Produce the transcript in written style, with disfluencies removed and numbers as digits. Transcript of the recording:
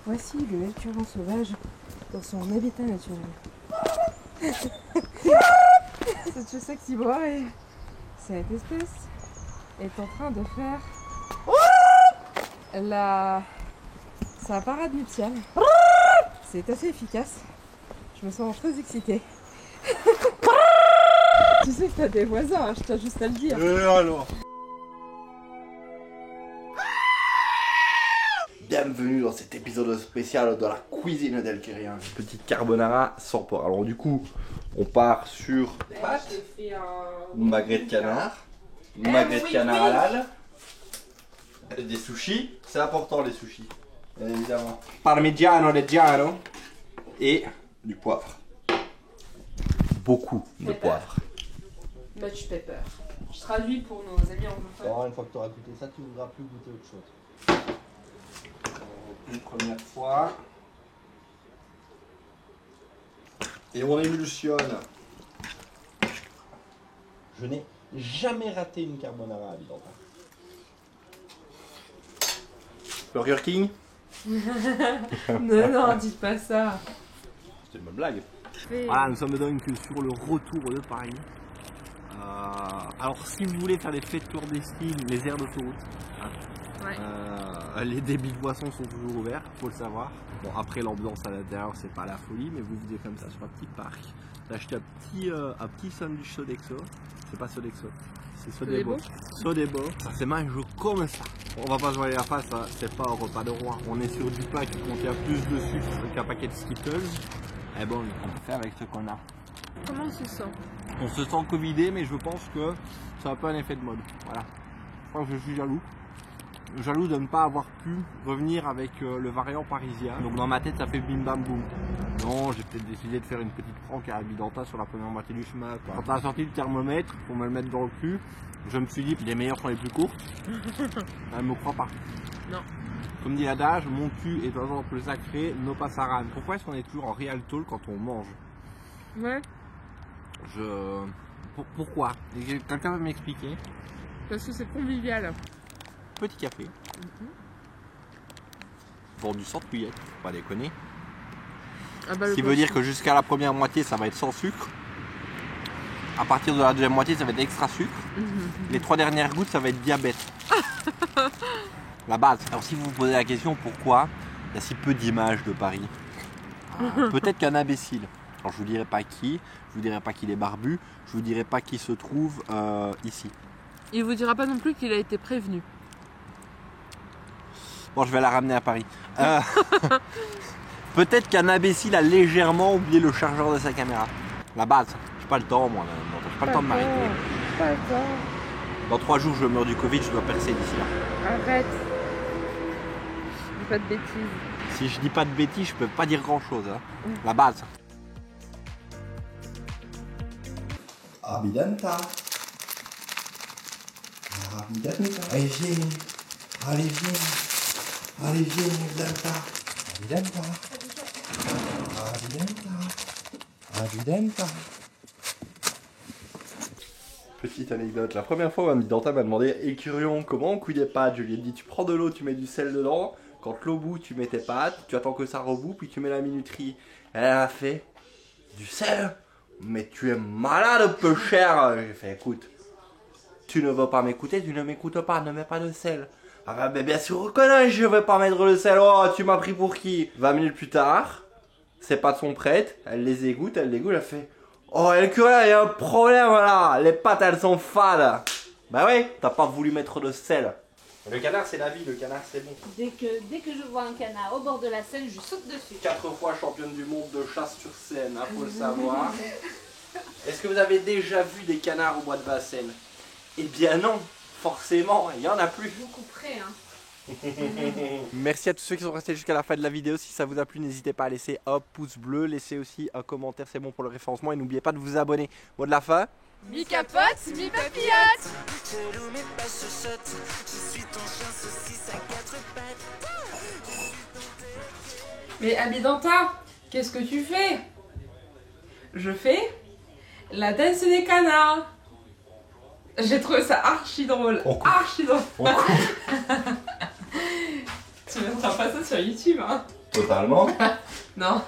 Voici le écureuil sauvage dans son habitat naturel. C'est juste ça qui boit et cette espèce est en train de faire sa parade nuptiale. C'est assez efficace. Je me sens très excitée. Tu sais que t'as des voisins, hein, je tiens juste à le dire. Alors. Bienvenue dans cet épisode spécial de la cuisine d'Elkérien. Petite carbonara sans porc. Alors du coup, on part sur pâtes, magret de canard, magret de canard halal, des sushis. C'est important les sushis, bien évidemment. Parmigiano Reggiano et du poivre. Beaucoup de poivre. Much pepper. Je traduis pour nos amis anglophones. Alors, une fois que tu auras goûté ça, tu ne voudras plus goûter autre chose. Une première fois. Et on émulsionne. Je n'ai jamais raté une carbonara à Vidanta. Burger King. Non, dites pas ça. C'était une bonne blague. Voilà, nous sommes donc sur le retour de Paris. Alors si vous voulez faire des fêtes clandestines, les aires d'autoroute, les débits de boissons sont toujours ouverts, faut le savoir. Bon, après l'ambiance à l'intérieur c'est pas la folie, mais vous venez comme ça sur un petit parc. J'ai acheté un petit sandwich Sodexo. C'est pas Sodexo, c'est Sodebo. Sodebo, ça se mange comme ça. On va pas se voir la face, hein. C'est pas un repas de roi. On est sur du plat qui contient plus de sucre qu'un paquet de Skittles. Et bon, on fait avec ce qu'on a. Comment on se sent? On se sent covidé, mais je pense que c'est un peu un effet de mode. Voilà. Je crois que je suis jaloux. Jaloux de ne pas avoir pu revenir avec le variant parisien. Donc dans ma tête, ça fait bim bam boum. Non, j'ai peut-être décidé de faire une petite prank à Vidanta sur la première moitié du chemin. Quand on a sorti le thermomètre pour me le mettre dans le cul, je me suis dit les meilleures sont les plus courtes. Elle me croit pas. Non. Comme dit l'adage, mon cul est un genre plus sacré, no passaran. Pourquoi est-ce qu'on est toujours en real talk quand on mange? Ouais. Pourquoi? Quelqu'un va m'expliquer? Parce que c'est convivial. Petit café. Vendu sans cuillette, faut pas déconner. Ah bah, Ce qui veut dire que jusqu'à la première moitié, ça va être sans sucre. À partir de la deuxième moitié, ça va être extra sucre. Les 3 dernières gouttes, ça va être diabète. La base. Alors si vous vous posez la question pourquoi il y a si peu d'images de Paris, peut-être qu'un imbécile. Alors je vous dirai pas qui, je vous dirai pas qu'il est barbu, je vous dirai pas qui se trouve ici. Il vous dira pas non plus qu'il a été prévenu. Bon, je vais la ramener à Paris. Peut-être qu'un imbécile a légèrement oublié le chargeur de sa caméra. La base. J'ai pas le temps moi, j'ai pas le temps de m'arrêter. Pas le temps. Dans 3 jours je meurs du Covid, je dois percer d'ici là. Arrête. Dis pas de bêtises. Si je dis pas de bêtises, je peux pas dire grand chose. Hein. La base. Abidanta. Abidanta. Allez viens. Allez viens. Allez viens, Abidanta. Abidanta. Abidanta. Abidanta. Petite anecdote, la première fois où Abidanta m'a demandé Écurion, comment on cuit des pâtes? Je lui ai dit tu prends de l'eau, tu mets du sel dedans, quand l'eau bout, tu mets tes pâtes, tu attends que ça rebout, puis tu mets la minuterie. Elle a fait du sel? Mais tu es malade, peu cher. J'ai fait écoute, tu ne veux pas m'écouter, tu ne m'écoutes pas, ne mets pas de sel. Ah bah bien sûr que non, je vais pas mettre le sel. Oh, tu m'as pris pour qui? 20 minutes plus tard, ses pâtes sont prêtes, elle les égoutte, elle fait oh, le curé, il y a un problème là, les pâtes elles sont fades. Bah ouais, t'as pas voulu mettre de sel. Le canard c'est la vie, le canard c'est bon. Dès que je vois un canard au bord de la Seine, je saute dessus. 4 fois championne du monde de chasse sur Seine, hein, faut le savoir. Est-ce que vous avez déjà vu des canards au bois de Vincennes? Eh bien non, forcément, il y en a plus. Beaucoup près, hein. Merci à tous ceux qui sont restés jusqu'à la fin de la vidéo. Si ça vous a plu, n'hésitez pas à laisser un pouce bleu, laissez aussi un commentaire, c'est bon pour le référencement. Et n'oubliez pas de vous abonner. Mot de la fin. Mi capote, mi papillote. Mais Abidanta, qu'est-ce que tu fais? Je fais la danse des canards. J'ai trouvé ça archi drôle. Archi drôle. Tu mettras pas ça sur YouTube, hein. Totalement. Non.